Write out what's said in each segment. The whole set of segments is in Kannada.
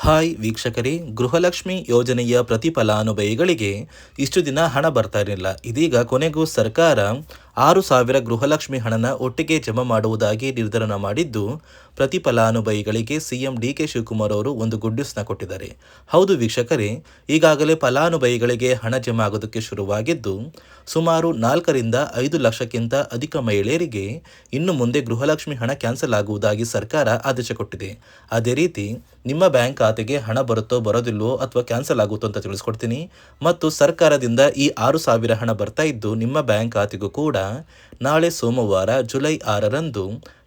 ಹಾಯ್ ವೀಕ್ಷಕರೇ, ಗೃಹಲಕ್ಷ್ಮಿ ಯೋಜನೆಯ ಪ್ರತಿ ಫಲಾನುಭವಿಗಳಿಗೆ ಇಷ್ಟು ದಿನ ಹಣ ಬರ್ತಾ ಇರಲಿಲ್ಲ. ಇದೀಗ ಕೊನೆಗೂ ಸರ್ಕಾರ 6,000 ಗೃಹಲಕ್ಷ್ಮಿ ಹಣನ ಒಟ್ಟಿಗೆ ಜಮಾ ಮಾಡುವುದಾಗಿ ನಿರ್ಧಾರ ಮಾಡಿದ್ದು, ಪ್ರತಿ ಫಲಾನುಭವಿಗಳಿಗೆ ಸಿಎಂ ಡಿ.ಕೆ. ಶಿವಕುಮಾರ್ ಅವರು ಒಂದು ಗುಡ್ ನ್ಯೂಸ್ನ ಕೊಟ್ಟಿದ್ದಾರೆ. ಹೌದು ವೀಕ್ಷಕರೇ, ಈಗಾಗಲೇ ಫಲಾನುಭವಿಗಳಿಗೆ ಹಣ ಜಮಾ ಆಗೋದಕ್ಕೆ ಶುರುವಾಗಿದ್ದು, ಸುಮಾರು 4ರಿಂದ 5 ಲಕ್ಷಕ್ಕಿಂತ ಅಧಿಕ ಮಹಿಳೆಯರಿಗೆ ಇನ್ನು ಮುಂದೆ ಗೃಹಲಕ್ಷ್ಮಿ ಹಣ ಕ್ಯಾನ್ಸಲ್ ಆಗುವುದಾಗಿ ಸರ್ಕಾರ ಆದೇಶ ಕೊಟ್ಟಿದೆ. ಅದೇ ರೀತಿ ನಿಮ್ಮ ಬ್ಯಾಂಕ್ ಖಾತೆಗೆ ಹಣ ಬರುತ್ತೋ ಬರೋದಿಲ್ವೋ ಅಥವಾ ಕ್ಯಾನ್ಸಲ್ ಆಗುತ್ತೋ ಅಂತ ತಿಳಿಸ್ಕೊಡ್ತೀನಿ. ಮತ್ತು ಸರ್ಕಾರದಿಂದ ಈ 6,000 ಹಣ ಬರ್ತಾ ಇದ್ದು ನಿಮ್ಮ ಬ್ಯಾಂಕ್ ಖಾತೆಗೂ ಕೂಡ ನಾಳೆ ಸೋಮವಾರ ಜುಲೈ 6ರಂದು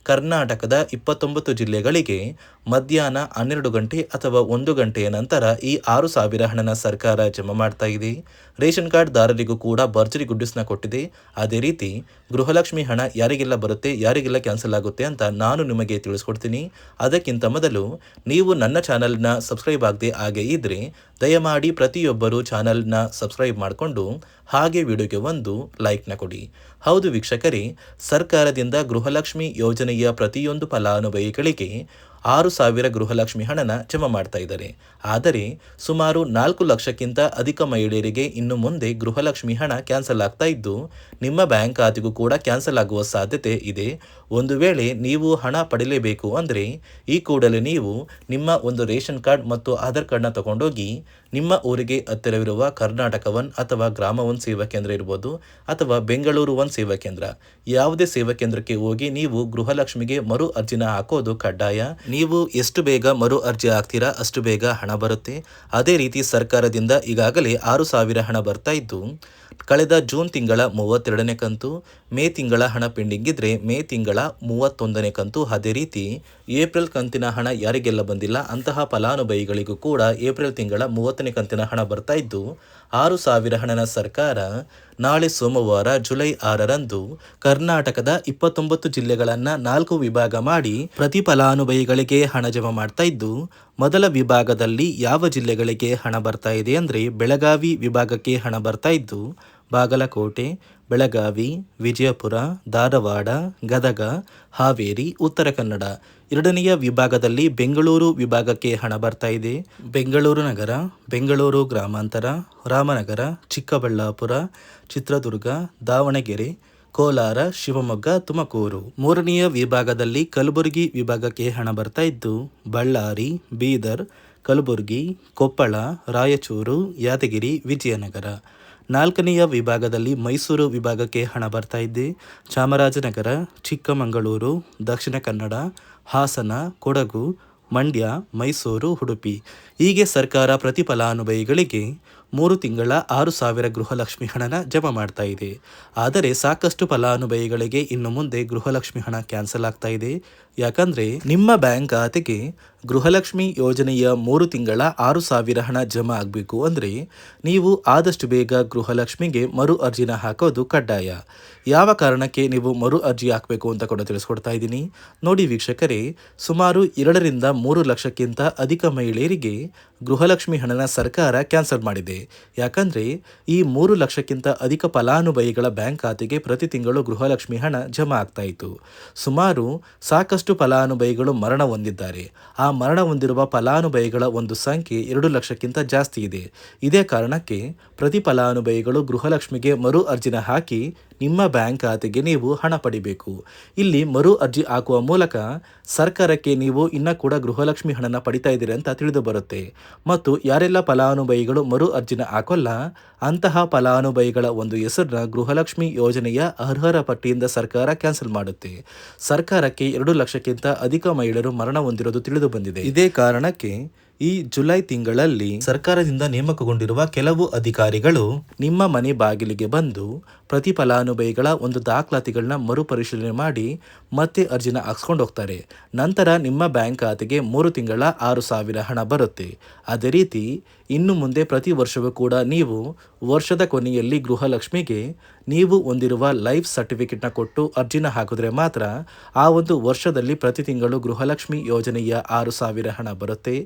ಕರ್ನಾಟಕದ 29 ಜಿಲ್ಲೆಗಳಿಗೆ ಮಧ್ಯಾಹ್ನ 12 ಗಂಟೆ ಅಥವಾ 1 ಗಂಟೆಯ ನಂತರ ಈ 6,000 ಹಣನ ಸರ್ಕಾರ ಜಮಾ ಮಾಡ್ತಾ ಇದೆ. ರೇಷನ್ ಕಾರ್ಡ್ ದಾರರಿಗೂ ಕೂಡ ಭರ್ಜರಿ ಗುಡ್ ನ್ಯೂಸ್ನ ಕೊಟ್ಟಿದೆ. ಅದೇ ರೀತಿ ಗೃಹಲಕ್ಷ್ಮಿ ಹಣ ಯಾರಿಗೆಲ್ಲ ಬರುತ್ತೆ, ಯಾರಿಗೆಲ್ಲ ಕ್ಯಾನ್ಸಲ್ ಆಗುತ್ತೆ ಅಂತ ನಾನು ನಿಮಗೆ ತಿಳಿಸ್ಕೊಡ್ತೀನಿ. ಅದಕ್ಕಿಂತ ಮೊದಲು ನೀವು ನನ್ನ ಚಾನಲ್ನ ಸಬ್ಸ್ಕ್ರೈಬ್ ಆಗದೆ ಹಾಗೆ ಇದ್ದರೆ ದಯಮಾಡಿ ಪ್ರತಿಯೊಬ್ಬರು ಚಾನಲ್ನ ಸಬ್ಸ್ಕ್ರೈಬ್ ಮಾಡಿಕೊಂಡು ಹಾಗೆ ವಿಡಿಯೋಗೆ ಒಂದು ಲೈಕ್ನ ಕೊಡಿ. ಹೌದು ವೀಕ್ಷಕರೇ, ಸರ್ಕಾರದಿಂದ ಗೃಹಲಕ್ಷ್ಮಿ ಯೋಜನೆಯ ಪ್ರತಿಯೊಂದು ಫಲಾನುಭವಿಗಳಿಗೆ 6,000 ಗೃಹಲಕ್ಷ್ಮಿ ಹಣನ ಜಮಾ ಮಾಡ್ತಾ ಇದ್ದಾರೆ. ಆದರೆ ಸುಮಾರು 4 ಲಕ್ಷಕ್ಕಿಂತ ಅಧಿಕ ಮಹಿಳೆಯರಿಗೆ ಇನ್ನು ಮುಂದೆ ಗೃಹಲಕ್ಷ್ಮಿ ಹಣ ಕ್ಯಾನ್ಸಲ್ ಆಗ್ತಾ ಇದ್ದು, ನಿಮ್ಮ ಬ್ಯಾಂಕ್ ಖಾತೆಗೂ ಕೂಡ ಕ್ಯಾನ್ಸಲ್ ಆಗುವ ಸಾಧ್ಯತೆ ಇದೆ. ಒಂದು ವೇಳೆ ನೀವು ಹಣ ಪಡೆಯಲೇಬೇಕು ಅಂದರೆ ಈ ಕೂಡಲೇ ನೀವು ನಿಮ್ಮ ಒಂದು ರೇಷನ್ ಕಾರ್ಡ್ ಮತ್ತು ಆಧಾರ್ ಕಾರ್ಡ್ನ ತಗೊಂಡೋಗಿ ನಿಮ್ಮ ಊರಿಗೆ ಹತ್ತಿರವಿರುವ ಕರ್ನಾಟಕ ಒನ್ ಅಥವಾ ಗ್ರಾಮ ಒನ್ ಸೇವಾ ಕೇಂದ್ರ ಇರ್ಬೋದು ಅಥವಾ ಬೆಂಗಳೂರು ಒನ್ ಸೇವಾ ಕೇಂದ್ರ, ಯಾವುದೇ ಸೇವಾ ಕೇಂದ್ರಕ್ಕೆ ಹೋಗಿ ನೀವು ಗೃಹಲಕ್ಷ್ಮಿಗೆ ಮರು ಅರ್ಜಿನ ಹಾಕೋದು ಕಡ್ಡಾಯ. ನೀವು ಎಷ್ಟು ಬೇಗ ಮರು ಅರ್ಜಿ ಹಾಕ್ತೀರಾ ಅಷ್ಟು ಬೇಗ ಹಣ ಬರುತ್ತೆ. ಅದೇ ರೀತಿ ಸರ್ಕಾರದಿಂದ ಈಗಾಗಲೇ 6,000 ಹಣ ಬರ್ತಾ ಇದ್ದು, ಕಳೆದ ಜೂನ್ ತಿಂಗಳ 32ನೇ ಕಂತು, ಮೇ ತಿಂಗಳ ಹಣ ಪೆಂಡಿಂಗ್ ಇದ್ದರೆ ಮೇ ತಿಂಗಳ 31ನೇ ಕಂತು, ಅದೇ ರೀತಿ ಏಪ್ರಿಲ್ ಕಂತಿನ ಹಣ ಯಾರಿಗೆಲ್ಲ ಬಂದಿಲ್ಲ ಅಂತಹ ಫಲಾನುಭವಿಗಳಿಗೂ ಕೂಡ ಏಪ್ರಿಲ್ ತಿಂಗಳ 30ನೇ ಕಂತಿನ ಹಣ ಬರ್ತಾ ಇದ್ದು, 6,000 ಹಣನ ಸರ್ಕಾರ ನಾಳೆ ಸೋಮವಾರ ಜುಲೈ 6ರಂದು ಕರ್ನಾಟಕದ 29 ಜಿಲ್ಲೆಗಳನ್ನು 4 ವಿಭಾಗ ಮಾಡಿ ಪ್ರತಿ ಫಲಾನುಭವಿಗಳಿಗೆ ಹಣ ಜಮಾ ಮಾಡ್ತಾ ಇದ್ದು, ಮೊದಲ ವಿಭಾಗದಲ್ಲಿ ಯಾವ ಜಿಲ್ಲೆಗಳಿಗೆ ಹಣ ಬರ್ತಾ ಇದೆ ಅಂದರೆ ಬೆಳಗಾವಿ ವಿಭಾಗಕ್ಕೆ ಹಣ ಬರ್ತಾ ಇದ್ದು, ಬಾಗಲಕೋಟೆ, ಬೆಳಗಾವಿ, ವಿಜಯಪುರ, ಧಾರವಾಡ, ಗದಗ, ಹಾವೇರಿ, ಉತ್ತರ ಕನ್ನಡ. ಎರಡನೆಯ ವಿಭಾಗದಲ್ಲಿ ಬೆಂಗಳೂರು ವಿಭಾಗಕ್ಕೆ ಹಣ ಬರ್ತಾ ಇದೆ. ಬೆಂಗಳೂರು ನಗರ, ಬೆಂಗಳೂರು ಗ್ರಾಮಾಂತರ, ರಾಮನಗರ, ಚಿಕ್ಕಬಳ್ಳಾಪುರ, ಚಿತ್ರದುರ್ಗ, ದಾವಣಗೆರೆ, ಕೋಲಾರ, ಶಿವಮೊಗ್ಗ, ತುಮಕೂರು. ಮೂರನೆಯ ವಿಭಾಗದಲ್ಲಿ ಕಲಬುರಗಿ ವಿಭಾಗಕ್ಕೆ ಹಣ ಬರ್ತಾ ಇದ್ದು, ಬಳ್ಳಾರಿ, ಬೀದರ್, ಕಲಬುರಗಿ, ಕೊಪ್ಪಳ, ರಾಯಚೂರು, ಯಾದಗಿರಿ, ವಿಜಯನಗರ. ನಾಲ್ಕನೆಯ ವಿಭಾಗದಲ್ಲಿ ಮೈಸೂರು ವಿಭಾಗಕ್ಕೆ ಹಣ ಬರ್ತಾ ಇದೆ. ಚಾಮರಾಜನಗರ, ಚಿಕ್ಕಮಗಳೂರು, ದಕ್ಷಿಣ ಕನ್ನಡ, ಹಾಸನ, ಕೊಡಗು, ಮಂಡ್ಯ, ಮೈಸೂರು, ಉಡುಪಿ. ಹೀಗೆ ಸರ್ಕಾರ ಪ್ರತಿ ಫಲಾನುಭವಿಗಳಿಗೆ 3 ತಿಂಗಳ 6,000 ಗೃಹಲಕ್ಷ್ಮಿ ಹಣನ ಜಮಾ ಮಾಡ್ತಾ ಇದೆ. ಆದರೆ ಸಾಕಷ್ಟು ಫಲಾನುಭವಿಗಳಿಗೆ ಇನ್ನು ಮುಂದೆ ಗೃಹಲಕ್ಷ್ಮಿ ಹಣ ಕ್ಯಾನ್ಸಲ್ ಆಗ್ತಾ ಇದೆ. ಯಾಕಂದರೆ ನಿಮ್ಮ ಬ್ಯಾಂಕ್ ಖಾತೆಗೆ ಗೃಹಲಕ್ಷ್ಮಿ ಯೋಜನೆಯ 3 ತಿಂಗಳ 6,000 ಹಣ ಜಮಾ ಆಗಬೇಕು ಅಂದರೆ ನೀವು ಆದಷ್ಟು ಬೇಗ ಗೃಹಲಕ್ಷ್ಮಿಗೆ ಮರು ಅರ್ಜಿನ ಹಾಕೋದು ಕಡ್ಡಾಯ. ಯಾವ ಕಾರಣಕ್ಕೆ ನೀವು ಮರು ಅರ್ಜಿ ಹಾಕಬೇಕು ಅಂತ ಕೂಡ ತಿಳಿಸ್ಕೊಡ್ತಾ ಇದ್ದೀನಿ. ನೋಡಿ ವೀಕ್ಷಕರೇ, ಸುಮಾರು 2ರಿಂದ 3 ಲಕ್ಷಕ್ಕಿಂತ ಅಧಿಕ ಮಹಿಳೆಯರಿಗೆ ಗೃಹಲಕ್ಷ್ಮಿ ಹಣನ ಸರ್ಕಾರ ಕ್ಯಾನ್ಸಲ್ ಮಾಡಿದೆ. ಯಾಕಂದರೆ ಈ 3 ಲಕ್ಷಕ್ಕಿಂತ ಅಧಿಕ ಫಲಾನುಭವಿಗಳ ಬ್ಯಾಂಕ್ ಖಾತೆಗೆ ಪ್ರತಿ ತಿಂಗಳು ಗೃಹಲಕ್ಷ್ಮಿ ಹಣ ಜಮಾ ಆಗ್ತಾ ಇತ್ತು. ಸುಮಾರು ಸಾಕಷ್ಟು ಫಲಾನುಭವಿಗಳು ಮರಣ ಹೊಂದಿದ್ದಾರೆ. ಆ ಮರಣ ಹೊಂದಿರುವ ಫಲಾನುಭವಿಗಳ ಒಂದು ಸಂಖ್ಯೆ 2 ಲಕ್ಷಕ್ಕಿಂತ ಜಾಸ್ತಿ ಇದೆ. ಇದೇ ಕಾರಣಕ್ಕೆ ಪ್ರತಿ ಫಲಾನುಭವಿಗಳು ಗೃಹಲಕ್ಷ್ಮಿಗೆ ಮರು ಅರ್ಜಿನ ಹಾಕಿ ನಿಮ್ಮ ಬ್ಯಾಂಕ್ ಖಾತೆಗೆ ನೀವು ಹಣ ಪಡಿಬೇಕು. ಇಲ್ಲಿ ಮರು ಅರ್ಜಿ ಹಾಕುವ ಮೂಲಕ ಸರ್ಕಾರಕ್ಕೆ ನೀವು ಇನ್ನೂ ಕೂಡ ಗೃಹಲಕ್ಷ್ಮಿ ಹಣನ ಪಡಿತಾ ಇದ್ದೀರಿ ಅಂತ ತಿಳಿದು ಬರುತ್ತೆ. ಮತ್ತು ಯಾರೆಲ್ಲ ಫಲಾನುಭವಿಗಳು ಮರು ಅರ್ಜಿನ ಹಾಕೋಲ್ಲ ಅಂತಹ ಫಲಾನುಭವಿಗಳ ಒಂದು ಹೆಸರನ್ನ ಗೃಹಲಕ್ಷ್ಮಿ ಯೋಜನೆಯ ಅರ್ಹರ ಪಟ್ಟಿಯಿಂದ ಸರ್ಕಾರ ಕ್ಯಾನ್ಸಲ್ ಮಾಡುತ್ತೆ. ಸರ್ಕಾರಕ್ಕೆ 2 ಲಕ್ಷಕ್ಕಿಂತ ಅಧಿಕ ಮಹಿಳೆಯರು ಮರಣ ಹೊಂದಿರೋದು ತಿಳಿದು ಬಂದಿದೆ. ಇದೇ ಕಾರಣಕ್ಕೆ ಈ ಜುಲೈ ತಿಂಗಳಲ್ಲಿ ಸರ್ಕಾರದಿಂದ ನೇಮಕಗೊಂಡಿರುವ ಕೆಲವು ಅಧಿಕಾರಿಗಳು ನಿಮ್ಮ ಮನೆ ಬಾಗಿಲಿಗೆ ಬಂದು ಪ್ರತಿ ಫಲಾನುಭವಿಗಳ ಒಂದು ದಾಖಲಾತಿಗಳನ್ನ ಮರುಪರಿಶೀಲನೆ ಮಾಡಿ ಮತ್ತೆ ಅರ್ಜಿನ ಹಾಕ್ಸ್ಕೊಂಡು ಹೋಗ್ತಾರೆ. ನಂತರ ನಿಮ್ಮ ಬ್ಯಾಂಕ್ ಖಾತೆಗೆ 3 ತಿಂಗಳ 6,000 ಹಣ ಬರುತ್ತೆ. ಅದೇ ರೀತಿ ಇನ್ನು ಮುಂದೆ ಪ್ರತಿ ವರ್ಷವೂ ಕೂಡ ನೀವು ವರ್ಷದ ಕೊನೆಯಲ್ಲಿ ಗೃಹಲಕ್ಷ್ಮಿಗೆ ನೀವು ಹೊಂದಿರುವ ಲೈಫ್ ಸರ್ಟಿಫಿಕೇಟ್ನ ಕೊಟ್ಟು ಅರ್ಜಿನ ಹಾಕಿದ್ರೆ ಮಾತ್ರ ಆ ಒಂದು ವರ್ಷದಲ್ಲಿ ಪ್ರತಿ ತಿಂಗಳು ಗೃಹಲಕ್ಷ್ಮಿ ಯೋಜನೆಯ 6,000 ಹಣ ಬರುತ್ತೆ.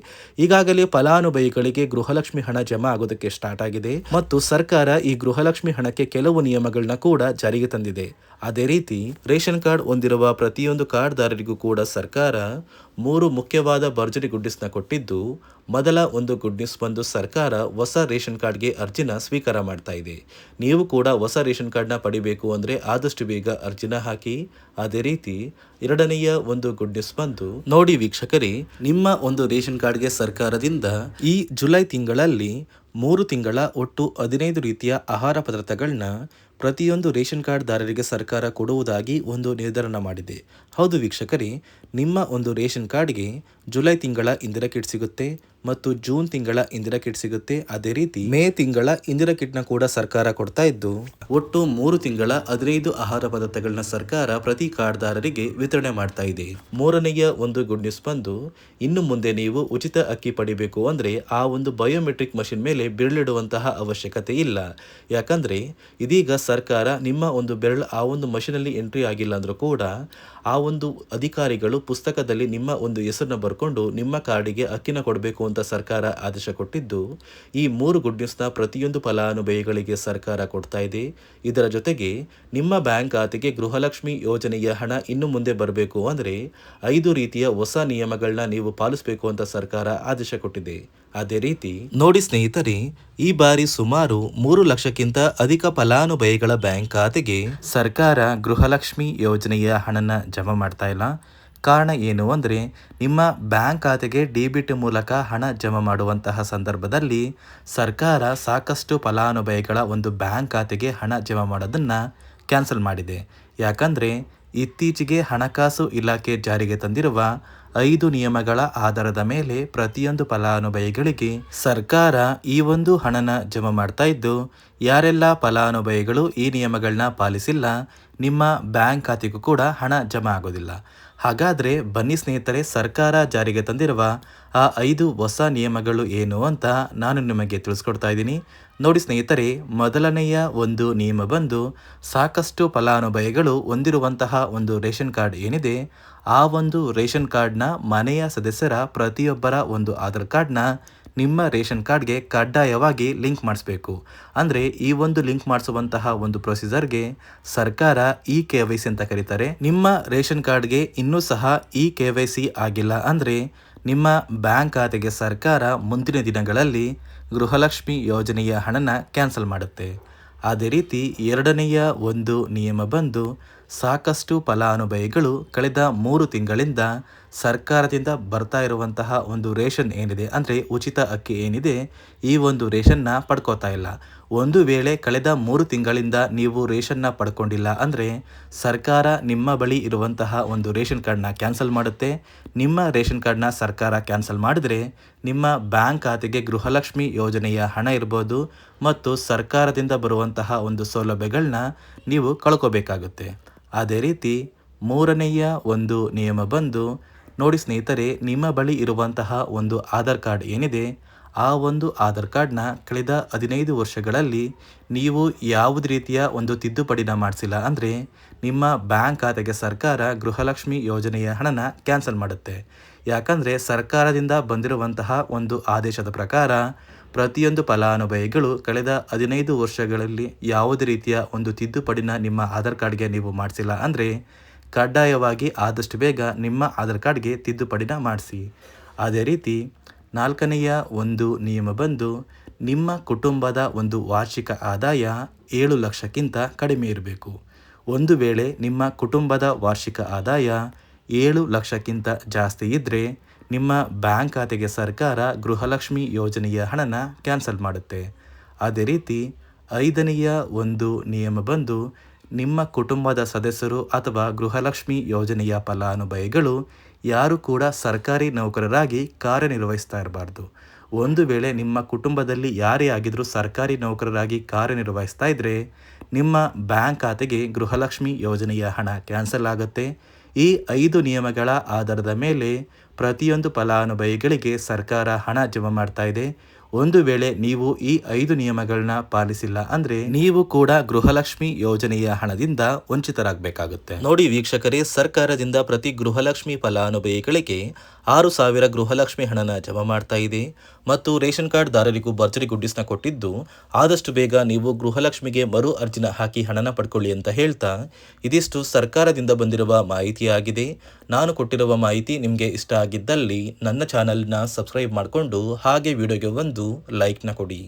ಈಗಾಗಲೇ ಫಲಾನುಭವಿಗಳಿಗೆ ಗೃಹಲಕ್ಷ್ಮಿ ಹಣ ಜಮಾ ಆಗೋದಕ್ಕೆ ಸ್ಟಾರ್ಟ್ ಆಗಿದೆ ಮತ್ತು ಸರ್ಕಾರ ಈ ಗೃಹಲಕ್ಷ್ಮಿ ಹಣಕ್ಕೆ ಕೆಲವು ನಿಯಮಗಳನ್ನ ಕೂಡ ಜಾರಿಗೆ ತಂದಿದೆ. ಅದೇ ರೀತಿ ರೇಷನ್ ಕಾರ್ಡ್ ಹೊಂದಿರುವ ಪ್ರತಿಯೊಂದು ಕಾರ್ಡ್ದಾರರಿಗೂ ಕೂಡ ಸರ್ಕಾರ 3 ಮುಖ್ಯವಾದ ಭರ್ಜರಿ ಗುಡ್ ನ್ಯೂಸ್ನ ಕೊಟ್ಟಿದ್ದು, ಮೊದಲ ಒಂದು ಗುಡ್ ನ್ಯೂಸ್ ಬಂದು ಸರ್ಕಾರ ಹೊಸ ರೇಷನ್ ಕಾರ್ಡ್ಗೆ ಅರ್ಜಿನ ಸ್ವೀಕಾರ ಮಾಡ್ತಾ ಇದೆ. ನೀವು ಕೂಡ ಹೊಸ ರೇಷನ್ ಕಾರ್ಡ್ನ ಪಡಿಬೇಕು ಅಂದರೆ ಆದಷ್ಟು ಬೇಗ ಅರ್ಜಿನ ಹಾಕಿ. ಅದೇ ರೀತಿ ಎರಡನೆಯ ಒಂದು ಗುಡ್ ನ್ಯೂಸ್ ಬಂದು ನೋಡಿ ವೀಕ್ಷಕರೇ, ನಿಮ್ಮ ಒಂದು ರೇಷನ್ ಕಾರ್ಡ್ಗೆ ಸರ್ಕಾರದಿಂದ ಈ ಜುಲೈ ತಿಂಗಳಲ್ಲಿ 3 ತಿಂಗಳ ಒಟ್ಟು 15 ರೀತಿಯ ಆಹಾರ ಪದಾರ್ಥಗಳನ್ನ ಪ್ರತಿಯೊಂದು ರೇಷನ್ ಕಾರ್ಡ್ದಾರರಿಗೆ ಸರ್ಕಾರ ಕೊಡುವುದಾಗಿ ಒಂದು ನಿರ್ಧಾರ ಮಾಡಿದೆ. ಹೌದು ವೀಕ್ಷಕರೇ, ನಿಮ್ಮ ಒಂದು ರೇಷನ್ ಕಾರ್ಡ್ಗೆ ಜುಲೈ ತಿಂಗಳ ಇಂದಿರಾ ಕಿಟ್ ಸಿಗುತ್ತೆ ಮತ್ತು ಜೂನ್ ತಿಂಗಳ ಇಂದಿರಾ ಕಿಟ್ ಸಿಗುತ್ತೆ. ಅದೇ ರೀತಿ ಮೇ ತಿಂಗಳ ಇಂದಿರಾ ಕಿಟ್ನ ಕೂಡ ಸರ್ಕಾರ ಕೊಡ್ತಾ ಇದ್ದು, ಒಟ್ಟು 3 ತಿಂಗಳ 15 ಆಹಾರ ಪದಾರ್ಥಗಳನ್ನ ಸರ್ಕಾರ ಪ್ರತಿ ಕಾರ್ಡ್ದಾರರಿಗೆ ವಿತರಣೆ ಮಾಡ್ತಾ ಇದೆ. ಮೂರನೆಯ ಒಂದು ಗುಡ್ ನ್ಯೂಸ್ ಬಂದು, ಇನ್ನು ಮುಂದೆ ನೀವು ಉಚಿತ ಅಕ್ಕಿ ಪಡಿಬೇಕು ಅಂದರೆ ಆ ಒಂದು ಬಯೋಮೆಟ್ರಿಕ್ ಮಷಿನ್ ಮೇಲೆ ಬೆರಳಿಡುವಂತಹ ಅವಶ್ಯಕತೆ ಇಲ್ಲ. ಯಾಕಂದ್ರೆ ಇದೀಗ ಸರ್ಕಾರ ನಿಮ್ಮ ಒಂದು ಬೆರಳು ಆ ಒಂದು ಮಷಿನಲ್ಲಿ ಎಂಟ್ರಿ ಆಗಿಲ್ಲ ಅಂದ್ರೂ ಕೂಡ ಆ ಒಂದು ಅಧಿಕಾರಿಗಳು ಪುಸ್ತಕದಲ್ಲಿ ನಿಮ್ಮ ಒಂದು ಹೆಸರನ್ನ ಬರ್ಕೊಂಡು ನಿಮ್ಮ ಕಾರ್ಡಿಗೆ ಅಕ್ಕಿನ ಕೊಡಬೇಕು ಅಂತ ಸರ್ಕಾರ ಆದೇಶ ಕೊಟ್ಟಿದ್ದು, ಈ 3 ಗುಡ್ ನ್ಯೂಸ್ನ ಪ್ರತಿಯೊಂದು ಫಲಾನುಭವಿಗಳಿಗೆ ಸರ್ಕಾರ ಕೊಡ್ತಾ ಇದೆ. ಇದರ ಜೊತೆಗೆ ನಿಮ್ಮ ಬ್ಯಾಂಕ್ ಖಾತೆಗೆ ಗೃಹಲಕ್ಷ್ಮಿ ಯೋಜನೆಯ ಹಣ ಇನ್ನು ಮುಂದೆ ಬರಬೇಕು ಅಂದರೆ 5 ರೀತಿಯ ಹೊಸ ನಿಯಮಗಳನ್ನ ನೀವು ಪಾಲಿಸಬೇಕು ಅಂತ ಸರ್ಕಾರ ಆದೇಶ ಕೊಟ್ಟಿದೆ. ಅದೇ ರೀತಿ ನೋಡಿ ಸ್ನೇಹಿತರೆ, ಈ ಬಾರಿ ಸುಮಾರು 3 ಲಕ್ಷಕ್ಕಿಂತ ಅಧಿಕ ಫಲಾನುಭವಿಗಳ ಬ್ಯಾಂಕ್ ಖಾತೆಗೆ ಸರ್ಕಾರ ಗೃಹಲಕ್ಷ್ಮಿ ಯೋಜನೆಯ ಹಣನ ಜಮಾ ಮಾಡ್ತಾ ಇಲ್ಲ. ಕಾರಣ ಏನು ಅಂದರೆ, ನಿಮ್ಮ ಬ್ಯಾಂಕ್ ಖಾತೆಗೆ ಡೆಬಿಟ್ ಮೂಲಕ ಹಣ ಜಮಾ ಮಾಡುವಂತಹ ಸಂದರ್ಭದಲ್ಲಿ ಸರ್ಕಾರ ಸಾಕಷ್ಟು ಫಲಾನುಭವಿಗಳ ಒಂದು ಬ್ಯಾಂಕ್ ಖಾತೆಗೆ ಹಣ ಜಮಾ ಮಾಡೋದನ್ನು ಕ್ಯಾನ್ಸಲ್ ಮಾಡಿದೆ. ಯಾಕಂದರೆ ಇತ್ತೀಚೆಗೆ ಹಣಕಾಸು ಇಲಾಖೆ ಜಾರಿಗೆ ತಂದಿರುವ 5 ನಿಯಮಗಳ ಆಧಾರದ ಮೇಲೆ ಪ್ರತಿಯೊಂದು ಫಲಾನುಭವಿಗಳಿಗೆ ಸರ್ಕಾರ ಈ ಒಂದು ಹಣನ ಜಮಾ ಮಾಡ್ತಾ ಇದ್ದು, ಯಾರೆಲ್ಲ ಫಲಾನುಭವಿಗಳು ಈ ನಿಯಮಗಳನ್ನ ಪಾಲಿಸಿಲ್ಲ ನಿಮ್ಮ ಬ್ಯಾಂಕ್ ಖಾತೆಗೂ ಕೂಡ ಹಣ ಜಮಾ ಆಗೋದಿಲ್ಲ. ಹಾಗಾದರೆ ಬನ್ನಿ ಸ್ನೇಹಿತರೆ, ಸರ್ಕಾರ ಜಾರಿಗೆ ತಂದಿರುವ ಆ 5 ಹೊಸ ನಿಯಮಗಳು ಏನು ಅಂತ ನಾನು ನಿಮಗೆ ತಿಳಿಸ್ಕೊಡ್ತಾ ಇದ್ದೀನಿ. ನೋಡಿ ಸ್ನೇಹಿತರೆ, ಮೊದಲನೆಯ ಒಂದು ನಿಯಮ ಬಂದು, ಸಾಕಷ್ಟು ಫಲಾನುಭವಿಗಳು ಹೊಂದಿರುವಂತಹ ಒಂದು ರೇಷನ್ ಕಾರ್ಡ್ ಏನಿದೆ, ಆ ಒಂದು ರೇಷನ್ ಕಾರ್ಡ್ನ ಮನೆಯ ಸದಸ್ಯರ ಪ್ರತಿಯೊಬ್ಬರ ಒಂದು ಆಧಾರ್ ಕಾರ್ಡ್ನ ನಿಮ್ಮ ರೇಷನ್ ಕಾರ್ಡ್ಗೆ ಕಡ್ಡಾಯವಾಗಿ ಲಿಂಕ್ ಮಾಡಿಸ್ಬೇಕು. ಅಂದರೆ ಈ ಒಂದು ಲಿಂಕ್ ಮಾಡಿಸುವಂತಹ ಒಂದು ಪ್ರೊಸೀಜರ್ಗೆ ಸರ್ಕಾರ KYC ಅಂತ ಕರೀತಾರೆ. ನಿಮ್ಮ ರೇಷನ್ ಕಾರ್ಡ್ಗೆ ಇನ್ನೂ ಸಹ KYC ಆಗಿಲ್ಲ ಅಂದರೆ ನಿಮ್ಮ ಬ್ಯಾಂಕ್ ಖಾತೆಗೆ ಸರ್ಕಾರ ಮುಂದಿನ ದಿನಗಳಲ್ಲಿ ಗೃಹಲಕ್ಷ್ಮಿ ಯೋಜನೆಯ ಹಣನ ಕ್ಯಾನ್ಸಲ್ ಮಾಡುತ್ತೆ. ಅದೇ ರೀತಿ ಎರಡನೆಯ ಒಂದು ನಿಯಮ ಬಂದು, ಸಾಕಷ್ಟು ಫಲಾನುಭವಿಗಳು ಕಳೆದ 3 ತಿಂಗಳಿಂದ ಸರ್ಕಾರದಿಂದ ಬರ್ತಾ ಇರುವಂತಹ ಒಂದು ರೇಷನ್ ಏನಿದೆ, ಅಂದರೆ ಉಚಿತ ಅಕ್ಕಿ ಏನಿದೆ, ಈ ಒಂದು ರೇಷನ್ನ ಪಡ್ಕೋತಾ ಇಲ್ಲ. ಒಂದು ವೇಳೆ ಕಳೆದ 3 ತಿಂಗಳಿಂದ ನೀವು ರೇಷನ್ನ ಪಡ್ಕೊಂಡಿಲ್ಲ ಅಂದರೆ ಸರ್ಕಾರ ನಿಮ್ಮ ಬಳಿ ಇರುವಂತಹ ಒಂದು ರೇಷನ್ ಕಾರ್ಡ್ನ ಕ್ಯಾನ್ಸಲ್ ಮಾಡುತ್ತೆ. ನಿಮ್ಮ ರೇಷನ್ ಕಾರ್ಡ್ನ ಸರ್ಕಾರ ಕ್ಯಾನ್ಸಲ್ ಮಾಡಿದರೆ ನಿಮ್ಮ ಬ್ಯಾಂಕ್ ಖಾತೆಗೆ ಗೃಹಲಕ್ಷ್ಮಿ ಯೋಜನೆಯ ಹಣ ಇರ್ಬೋದು ಮತ್ತು ಸರ್ಕಾರದಿಂದ ಬರುವಂತಹ ಒಂದು ಸೌಲಭ್ಯಗಳನ್ನ ನೀವು ಕಳ್ಕೋಬೇಕಾಗುತ್ತೆ. ಅದೇ ರೀತಿ ಮೂರನೆಯ ಒಂದು ನಿಯಮ ಬಂದು, ನೋಡಿ ಸ್ನೇಹಿತರೆ, ನಿಮ್ಮ ಬಳಿ ಇರುವಂತಹ ಒಂದು ಆಧಾರ್ ಕಾರ್ಡ್ ಏನಿದೆ, ಆ ಒಂದು ಆಧಾರ್ ಕಾರ್ಡ್ನ ಕಳೆದ 15 ವರ್ಷಗಳಲ್ಲಿ ನೀವು ಯಾವುದೇ ರೀತಿಯ ಒಂದು ತಿದ್ದುಪಡಿನ ಮಾಡಿಸಿಲ್ಲ ಅಂದರೆ ನಿಮ್ಮ ಬ್ಯಾಂಕ್ ಖಾತೆಗೆ ಸರ್ಕಾರ ಗೃಹಲಕ್ಷ್ಮಿ ಯೋಜನೆಯ ಹಣನ ಕ್ಯಾನ್ಸಲ್ ಮಾಡುತ್ತೆ. ಯಾಕಂದರೆ ಸರ್ಕಾರದಿಂದ ಬಂದಿರುವಂತಹ ಒಂದು ಆದೇಶದ ಪ್ರಕಾರ ಪ್ರತಿಯೊಂದು ಫಲಾನುಭವಿಗಳು ಕಳೆದ 15 ವರ್ಷಗಳಲ್ಲಿ ಯಾವುದೇ ರೀತಿಯ ಒಂದು ತಿದ್ದುಪಡಿನ ನಿಮ್ಮ ಆಧಾರ್ ಕಾರ್ಡ್ಗೆ ನೀವು ಮಾಡಿಸಿಲ್ಲ ಅಂದರೆ ಕಡ್ಡಾಯವಾಗಿ ಆದಷ್ಟು ಬೇಗ ನಿಮ್ಮ ಆಧಾರ್ ಕಾರ್ಡ್ಗೆ ತಿದ್ದುಪಡಿನ ಮಾಡಿಸಿ. ಅದೇ ರೀತಿ ನಾಲ್ಕನೆಯ ಒಂದು ನಿಯಮ ಬಂದು, ನಿಮ್ಮ ಕುಟುಂಬದ ಒಂದು ವಾರ್ಷಿಕ ಆದಾಯ 7 ಲಕ್ಷಕ್ಕಿಂತ ಕಡಿಮೆ ಇರಬೇಕು. ಒಂದು ವೇಳೆ ನಿಮ್ಮ ಕುಟುಂಬದ ವಾರ್ಷಿಕ ಆದಾಯ 7 ಲಕ್ಷಕ್ಕಿಂತ ಜಾಸ್ತಿ ಇದ್ದರೆ ನಿಮ್ಮ ಬ್ಯಾಂಕ್ ಖಾತೆಗೆ ಸರ್ಕಾರ ಗೃಹಲಕ್ಷ್ಮಿ ಯೋಜನೆಯ ಹಣನ ಕ್ಯಾನ್ಸಲ್ ಮಾಡುತ್ತೆ. ಅದೇ ರೀತಿ 5ನೆಯ ಒಂದು ನಿಯಮ ಬಂದು, ನಿಮ್ಮ ಕುಟುಂಬದ ಸದಸ್ಯರು ಅಥವಾ ಗೃಹಲಕ್ಷ್ಮಿ ಯೋಜನೆಯ ಫಲಾನುಭವಿಗಳು ಯಾರು ಕೂಡ ಸರ್ಕಾರಿ ನೌಕರರಾಗಿ ಕಾರ್ಯನಿರ್ವಹಿಸ್ತಾ ಇರಬಾರ್ದು. ಒಂದು ವೇಳೆ ನಿಮ್ಮ ಕುಟುಂಬದಲ್ಲಿ ಯಾರೇ ಆಗಿದ್ರೂ ಸರ್ಕಾರಿ ನೌಕರರಾಗಿ ಕಾರ್ಯನಿರ್ವಹಿಸ್ತಾ ಇದ್ದರೆ ನಿಮ್ಮ ಬ್ಯಾಂಕ್ ಖಾತೆಗೆ ಗೃಹಲಕ್ಷ್ಮಿ ಯೋಜನೆಯ ಹಣ ಕ್ಯಾನ್ಸಲ್ ಆಗುತ್ತೆ. ಈ 5 ನಿಯಮಗಳ ಆಧಾರದ ಮೇಲೆ ಪ್ರತಿಯೊಂದು ಫಲಾನುಭವಿಗಳಿಗೆ ಸರ್ಕಾರ ಹಣ ಜಮಾ ಮಾಡ್ತಾ ಇದೆ. ಒಂದು ವೇಳೆ ನೀವು ಈ 5 ನಿಯಮಗಳನ್ನ ಪಾಲಿಸಿಲ್ಲ ಅಂದ್ರೆ ನೀವು ಕೂಡ ಗೃಹಲಕ್ಷ್ಮಿ ಯೋಜನೆಯ ಹಣದಿಂದ ವಂಚಿತರಾಗಬೇಕಾಗುತ್ತೆ. ನೋಡಿ ವೀಕ್ಷಕರೇ, ಸರ್ಕಾರದಿಂದ ಪ್ರತಿ ಗೃಹಲಕ್ಷ್ಮಿ ಫಲಾನುಭವಿಗಳಿಗೆ 6,000 ಗೃಹಲಕ್ಷ್ಮಿ ಹಣನ ಜಮಾ ಮಾಡ್ತಾ ಇದೆ ಮತ್ತು ರೇಷನ್ ಕಾರ್ಡ್ ದಾರರಿಗೂ ಭರ್ಜರಿ ಗುಡ್ಡಿಸ್ನ ಕೊಟ್ಟಿದ್ದು, ಆದಷ್ಟು ಬೇಗ ನೀವು ಗೃಹಲಕ್ಷ್ಮಿಗೆ ಮರು ಅರ್ಜಿನ ಹಾಕಿ ಹಣನ ಪಡ್ಕೊಳ್ಳಿ ಅಂತ ಹೇಳ್ತಾ ಇದಿಷ್ಟು ಸರ್ಕಾರದಿಂದ ಬಂದಿರುವ ಮಾಹಿತಿಯಾಗಿದೆ. ನಾನು ಕೊಟ್ಟಿರುವ ಮಾಹಿತಿ ನಿಮಗೆ ಇಷ್ಟ ಆಗಿದ್ದಲ್ಲಿ ನನ್ನ ಚಾನಲ್ನ ಸಬ್ಸ್ಕ್ರೈಬ್ ಮಾಡಿಕೊಂಡು ಹಾಗೆ ವಿಡಿಯೋಗೆ ಒಂದು ಲೈಕ್ನ ಕೊಡಿ.